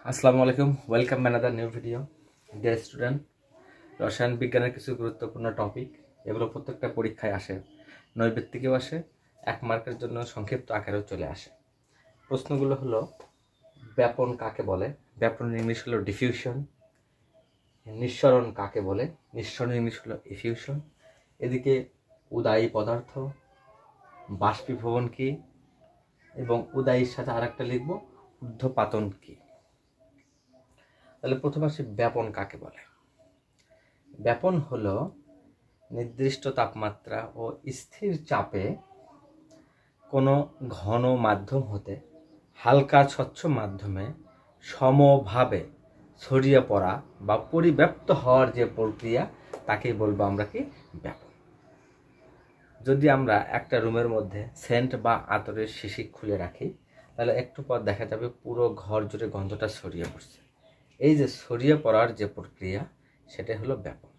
আসসালামু আলাইকুম, welcome another new video. Dear student, রসায়ন বিজ্ঞানের কিছু গুরুত্বপূর্ণ টপিক, এগুলো প্রত্যেকটা পরীক্ষায় আসে, নৈর্ব্যক্তিকেও আসে, 1 মার্কের জন্য সংক্ষিপ্ত আকারেও চলে আসে। প্রশ্নগুলো হলো, ব্যাপন কাকে বলে? ব্যাপনের ইংলিশ হলো ডিফিউশন। নিঃসরণ কাকে বলে? নিঃসরণের ইংলিশ হলো এফিউশন। এদিকে উদায়ী পদার্থ, বাষ্পীভবন কি, এবং উদায়ীর সাথে আরেকটা লিখব ঊর্ধ্বপাতন কি। তাহলে প্রথমে আসি, ব্যাপন কাকে বলে? ব্যাপন হলো নির্দিষ্ট তাপমাত্রা ও স্থির চাপে কোনো ঘন মাধ্যম হতে হালকা স্বচ্ছ মাধ্যমে সমভাবে ছড়িয়ে পড়া বা পরিব্যাপ্ত হওয়ার যে প্রক্রিয়া, তাকেই বলবো আমরা কি ব্যাপন। যদি আমরা একটা রুমের মধ্যে সেন্ট বা আতরের শিশি খুলে রাখি, তাহলে একটু পর দেখা যাবে পুরো ঘর জুড়ে গন্ধটা ছড়িয়ে পড়ছে। এই যে ছড়িয়ে পড়ার যে প্রক্রিয়া, সেটা হলো ব্যাপন।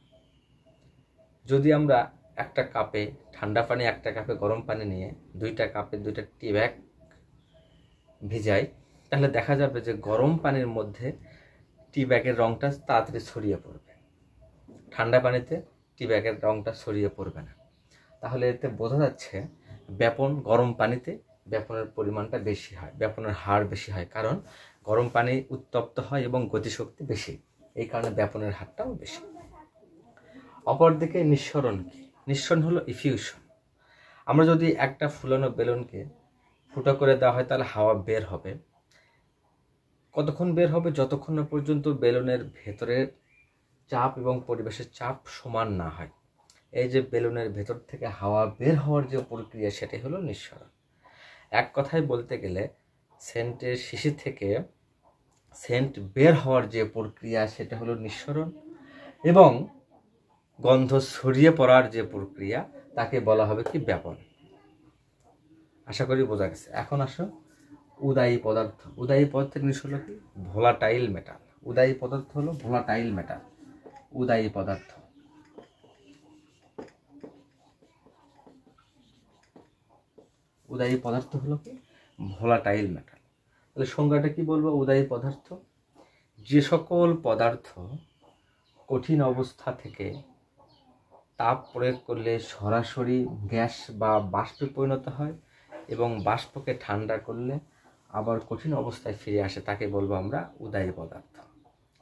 যদি আমরা একটা কাপে ঠান্ডা পানি, একটা কাপে গরম পানি নিয়ে 2টা কাপে 2টা টি ব্যাগ ভিজাই, তাহলে দেখা যাবে যে গরম পানির মধ্যে টি ব্যাগের রঙটা তাড়াতাড়ি ছড়িয়ে পড়বে, ঠান্ডা পানিতে টি ব্যাগের রঙটা ছড়িয়ে পড়বে না। তাহলে এতে বোঝা যাচ্ছে ব্যাপন গরম পানিতে ব্যাপনের পরিমাণটা বেশি হয়, ব্যাপনের হার বেশি হয়, কারণ গরম পানি উত্তপ্ত হয় এবং গতিশক্তি বেশি, এই কারণে ব্যাপনের হারটাও বেশি। অপরদিকে নিঃসরণ কি? নিঃসরণ হলো ইফিউশন। আমরা যদি একটা ফুলানো বেলুনকে ফুটো করে দেওয়া হয়, তাহলে হাওয়া বের হবে। কতক্ষণ বের হবে? যতক্ষণ না পর্যন্ত বেলুনের ভেতরের চাপ এবং পরিবেশের চাপ সমান না হয়। এই যে বেলুনের ভেতর থেকে হাওয়া বের হওয়ার যে প্রক্রিয়া, সেটাই হলো নিঃসরণ। এক কথায় বলতে গেলে, সেন্টের শিশি থেকে সেন্ট বের হওয়ার যে প্রক্রিয়া, সেটা হলো নিঃসরণ, এবং গন্ধ ছড়িয়ে পড়ার যে প্রক্রিয়া, তাকে বলা হবে কি ব্যাপন। আশা করি বোঝা গেছে। এখন আসো উদায়ী পদার্থ। উদায়ী পদার্থের জিনিস হলো কি ভোলাটাইল মেটাল। উদায়ী পদার্থ হলো ভোলাটাইল মেটাল। উদায়ী পদার্থ, উদায়ী পদার্থ হলো কি ভোলাটাইল মেটাল। তাহলে সংজ্ঞাটা কি বলবো? উদায়ী পদার্থ যে সকল পদার্থ কঠিন অবস্থা থেকে তাপ প্রয়োগ করলে সরাসরি গ্যাস বা বাষ্পে পরিণত হয়, এবং বাষ্পকে ঠান্ডা করলে আবার কঠিন অবস্থায় ফিরে আসে, তাকে বলবো আমরা উদায়ী পদার্থ।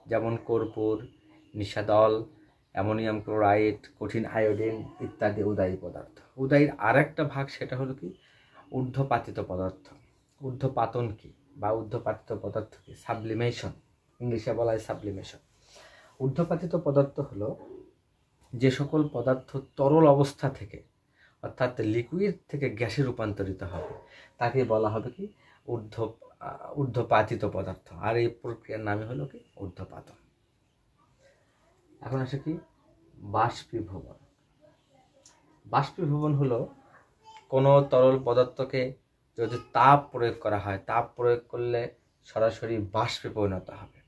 যেমন কর্পূর, নিশাদল, অ্যামোনিয়াম ক্লোরাইড, কঠিন আয়োডিন ইত্যাদি উদায়ী পদার্থ। উদায়ীর আরেকটা ভাগ, সেটা হলো কি ঊর্ধ্বপাতিত পদার্থ। ঊর্ধ্বপাতন কি বা ঊর্ধ্বপাতিত পদার্থ কি? সাবলিমেশন, ইংলিশে বলা হয় সাবলিমেশন। ঊর্ধ্বপাতিত পদার্থ হলো যে সকল পদার্থ তরল অবস্থা থেকে, অর্থাৎ লিকুইড থেকে গ্যাসে রূপান্তরিত হবে, তাকে বলা হবে কি ঊর্ধ্বপাতিত পদার্থ। আর এই প্রক্রিয়ার নামই হলো কি ঊর্ধ্বপাতন। এখন আসে কি বাষ্পীভবন। বাষ্পীভবন হলো কোনো তরল পদার্থকে যদি তাপ প্রয়োগ করা হয়, তাপ প্রয়োগ করলে সরাসরি বাষ্পে পরিণত হবে,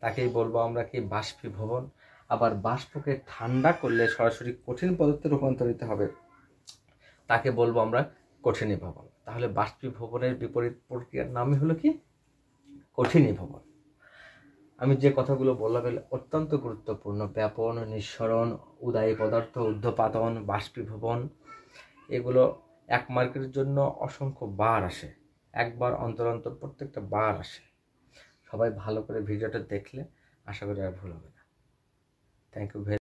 তাকেই বলবো আমরা কি বাষ্পীভবন। আবার বাষ্পকে ঠান্ডা করলে সরাসরি কঠিন পদার্থে রূপান্তরিত হবে, তাকে বলবো আমরা কঠিনীভবন। তাহলে বাষ্পীভবনের বিপরীত প্রক্রিয়ার নামই হলো কি কঠিনীভবন। আমি যে কথাগুলো বললাম অত্যন্ত গুরুত্বপূর্ণ। ব্যাপন, নিঃসরণ, উদায়ী পদার্থ, ঊর্ধ্বপাতন, বাষ্পীভবন, এগুলো 1 মার্কের জন্য অসংখ্য বার আসে, একবার অন্তর অন্তর প্রত্যেকটা বার আসে। সবাই ভালো করে ভিডিওটা দেখলে আশা করি আর ভুল হবে না। Thank you very